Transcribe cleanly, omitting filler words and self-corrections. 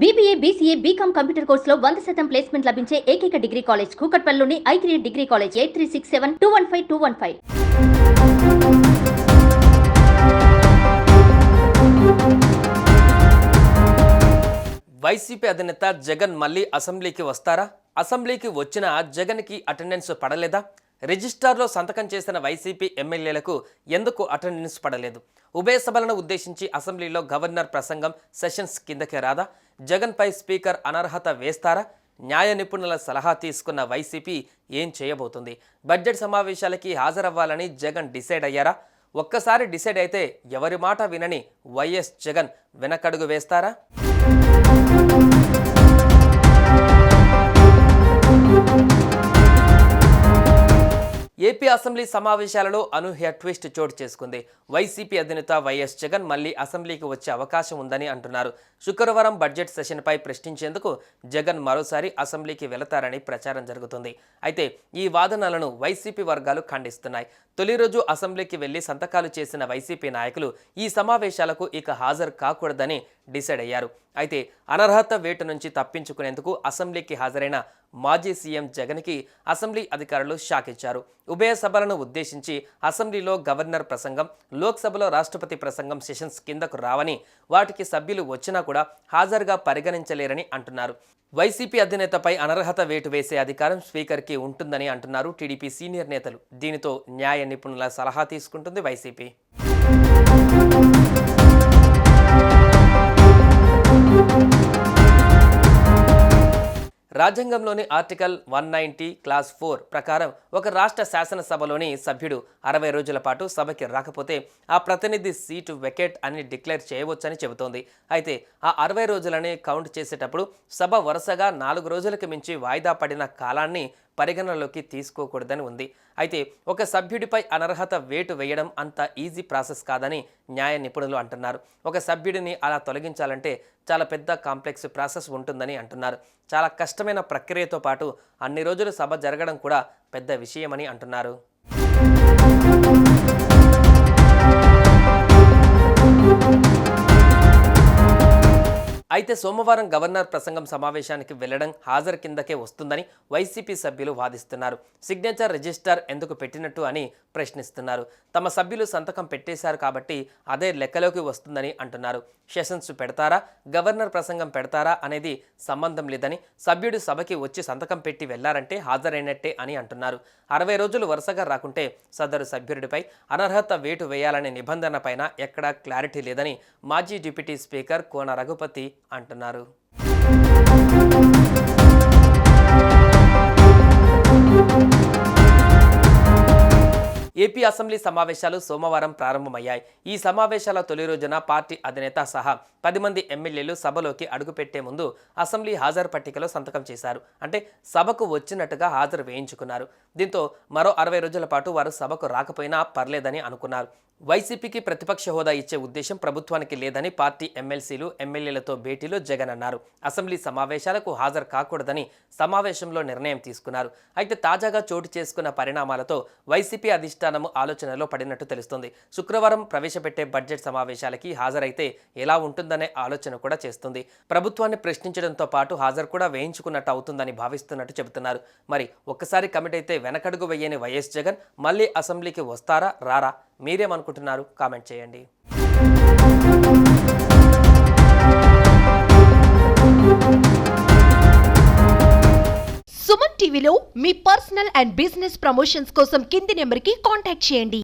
BBA, BCA, BCom computer కోర్సులో 100% placement లభించే ఏకైక డిగ్రీ కాలేజ్ కూకట్పల్లిలోని I3 డిగ్రీ కాలేజ్ 8367215215. వైసీపీ అధినేత జగన్ మళ్ళీ అసెంబ్లీకి వస్తారా? అసెంబ్లీకి వచ్చిన జగన్కి అటెండెన్స్ పడలేదా? రిజిస్టార్లో సంతకం చేసిన వైసీపీ ఎమ్మెల్యేలకు ఎందుకు అటెండెన్స్ పడలేదు? ఉభయ సభలను ఉద్దేశించి అసెంబ్లీలో గవర్నర్ ప్రసంగం సెషన్స్ కిందకే రాదా? జగన్పై స్పీకర్ అనర్హత వేస్తారా? న్యాయ నిపుణుల సలహా తీసుకున్న వైసీపీ ఏం చేయబోతుంది? బడ్జెట్ సమావేశాలకి హాజరవ్వాలని జగన్ డిసైడ్ అయ్యారా? ఒక్కసారి డిసైడ్ అయితే ఎవరి మాట వినని వైఎస్ జగన్ వెనకడుగు వేస్తారా? ఏపీ అసెంబ్లీ సమావేశాలలో అనూహ్య ట్విస్ట్ చోటు చేసుకుంది. వైసీపీ అధినేత వైఎస్ జగన్ మళ్ళీ అసెంబ్లీకి వచ్చే అవకాశం ఉందని అంటున్నారు. శుక్రవారం బడ్జెట్ సెషన్పై ప్రశ్నించేందుకు జగన్ మరోసారి అసెంబ్లీకి వెళతారని ప్రచారం జరుగుతుంది. అయితే ఈ వాదనలను వైసీపీ వర్గాలు ఖండిస్తున్నాయి. తొలి రోజు అసెంబ్లీకి వెళ్లి సంతకాలు చేసిన వైసీపీ నాయకులు ఈ సమావేశాలకు ఇక హాజరు కాకూడదని డిసైడ్ అయ్యారు. అయితే అనర్హత వేటు నుంచి తప్పించుకునేందుకు అసెంబ్లీకి హాజరైన మాజీ సీఎం జగన్కి అసెంబ్లీ అధికారులు షాక్ ఇచ్చారు. ఉభయ సభలను ఉద్దేశించి అసెంబ్లీలో గవర్నర్ ప్రసంగం, లోక్సభలో రాష్ట్రపతి ప్రసంగం సెషన్స్ కిందకు రావని, వాటికి సభ్యులు వచ్చినా కూడా హాజరుగా పరిగణించలేరని అంటున్నారు. వైసీపీ అధినేతపై అనర్హత వేటు వేసే అధికారం స్పీకర్కి ఉంటుందని అంటున్నారు టీడీపీ సీనియర్ నేతలు. దీనితో న్యాయ నిపుణుల సలహా తీసుకుంటుంది వైసీపీ. రాజ్యాంగంలోని ఆర్టికల్ 190 క్లాస్ 4 ప్రకారం ఒక రాష్ట్ర శాసనసభలోని సభ్యుడు 60 రోజుల పాటు సభకి రాకపోతే ఆ ప్రతినిధి సీటు వెకేట్ అని డిక్లేర్ చేయవచ్చని చెబుతోంది. అయితే ఆ 60 రోజులని కౌంట్ చేసేటప్పుడు సభ వరుసగా 4 రోజులకు మించి వాయిదా పడిన కాలాన్ని పరిగణనలోకి తీసుకోకూడదని ఉంది. అయితే ఒక సభ్యుడిపై అనర్హత వేటు వేయడం అంత ఈజీ ప్రాసెస్ కాదని న్యాయ నిపుణులు అంటున్నారు. ఒక సభ్యుడిని అలా తొలగించాలంటే చాలా పెద్ద కాంప్లెక్స్ ప్రాసెస్ ఉంటుందని అంటున్నారు. చాలా కష్టమైన ప్రక్రియతో పాటు అన్ని రోజులు సభ జరగడం కూడా పెద్ద విషయమని అంటున్నారు. అయితే సోమవారం గవర్నర్ ప్రసంగం సమావేశానికి వెళ్లడం హాజరు కిందకే వస్తుందని వైసీపీ సభ్యులు వాదిస్తున్నారు. సిగ్నేచర్ రిజిస్టర్ ఎందుకు పెట్టినట్టు అని ప్రశ్నిస్తున్నారు. తమ సభ్యులు సంతకం పెట్టేశారు కాబట్టి అదే లెక్కలోకి వస్తుందని అంటున్నారు. సెషన్స్ పెడతారా, గవర్నర్ ప్రసంగం పెడతారా అనేది సంబంధం లేదని, సభ్యుడు సభకి వచ్చి సంతకం పెట్టి వెళ్లారంటే హాజరైనట్టే అని అంటున్నారు. 60 రోజులు వరుసగా రాకుంటే సదరు సభ్యుడిపై అనర్హత వేటు వేయాలనే నిబంధన పైన ఎక్కడా క్లారిటీ లేదని మాజీ డిప్యూటీ స్పీకర్ కోన రఘుపతి అంటున్నారు. ఏపీ అసెంబ్లీ సమావేశాలు సోమవారం ప్రారంభమయ్యాయి. ఈ సమావేశాల తొలి రోజున పార్టీ అధినేత సహా 10 మంది ఎమ్మెల్యేలు సభలోకి అడుగుపెట్టే ముందు అసెంబ్లీ హాజరు పట్టికలో సంతకం చేశారు. అంటే సభకు వచ్చినట్టుగా హాజరు వేయించుకున్నారు. దీంతో మరో 60 రోజుల పాటు వారు సభకు రాకపోయినా పర్లేదని అనుకున్నారు. వైసీపీకి ప్రతిపక్ష హోదా ఇచ్చే ఉద్దేశం ప్రభుత్వానికి లేదని పార్టీ ఎమ్మెల్సీలు, ఎమ్మెల్యేలతో భేటీలో జగన్ అన్నారు. అసెంబ్లీ సమావేశాలకు హాజరు కాకూడదని సమావేశంలో నిర్ణయం తీసుకున్నారు. అయితే తాజాగా చోటు చేసుకున్న పరిణామాలతో వైసీపీ అధిష్టానం ఆలోచనలో పడినట్టు తెలుస్తుంది. శుక్రవారం ప్రవేశపెట్టే బడ్జెట్ సమావేశాలకి హాజరైతే ఎలా ఉంటుందనే ఆలోచన కూడా చేస్తుంది. ప్రభుత్వాన్ని ప్రశ్నించడంతో పాటు హాజరు కూడా వేయించుకున్నట్టు అవుతుందని భావిస్తున్నట్టు చెబుతున్నారు. మరి ఒక్కసారి కమిట్ అయితే వెనకడుగు వేయని వైఎస్ జగన్ మళ్ళీ అసెంబ్లీకి వస్తారా రారా? మీరేమనుకుంటున్నారు? కామెంట్ చేయండి. సుమన్ టీవీలో మీ పర్సనల్ అండ్ బిజినెస్ ప్రమోషన్స్ కోసం కింది నెంబర్కి కాంటాక్ట్ చేయండి.